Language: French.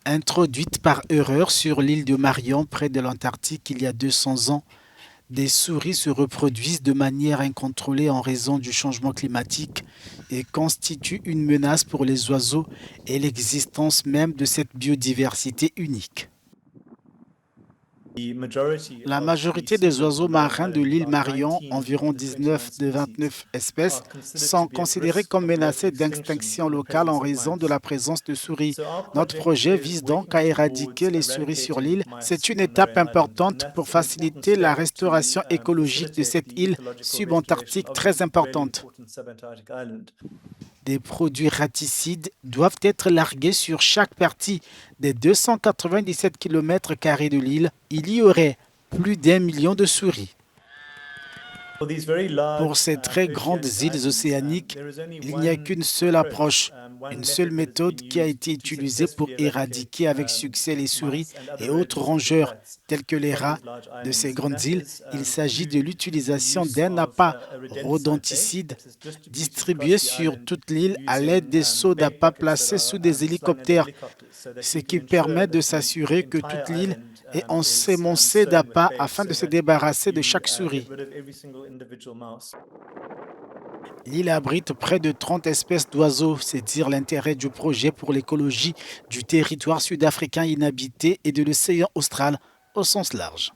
Introduites par erreur sur l'île de Marion près de l'Antarctique il y a 200 ans, des souris se reproduisent de manière incontrôlée en raison du changement climatique et constituent une menace pour les oiseaux et l'existence même de cette biodiversité unique. La majorité des oiseaux marins de l'île Marion, environ 19 de 29 espèces, sont considérés comme menacés d'extinction locale en raison de la présence de souris. Notre projet vise donc à éradiquer les souris sur l'île. C'est une étape importante pour faciliter la restauration écologique de cette île subantarctique très importante. Des produits raticides doivent être largués sur chaque partie des 297 km² de l'île. Il y aurait plus d'1 million de souris. Pour ces très grandes îles océaniques, il n'y a qu'une seule approche, une seule méthode qui a été utilisée pour éradiquer avec succès les souris et autres rongeurs, tels que les rats de ces grandes îles. Il s'agit de l'utilisation d'un appât rodenticide distribué sur toute l'île à l'aide des seaux d'appât placés sous des hélicoptères, ce qui permet de s'assurer que toute l'île est ensemencée d'appât afin de se débarrasser de chaque souris. L'île abrite près de 30 espèces d'oiseaux, c'est dire l'intérêt du projet pour l'écologie du territoire sud-africain inhabité et de l'océan austral au sens large.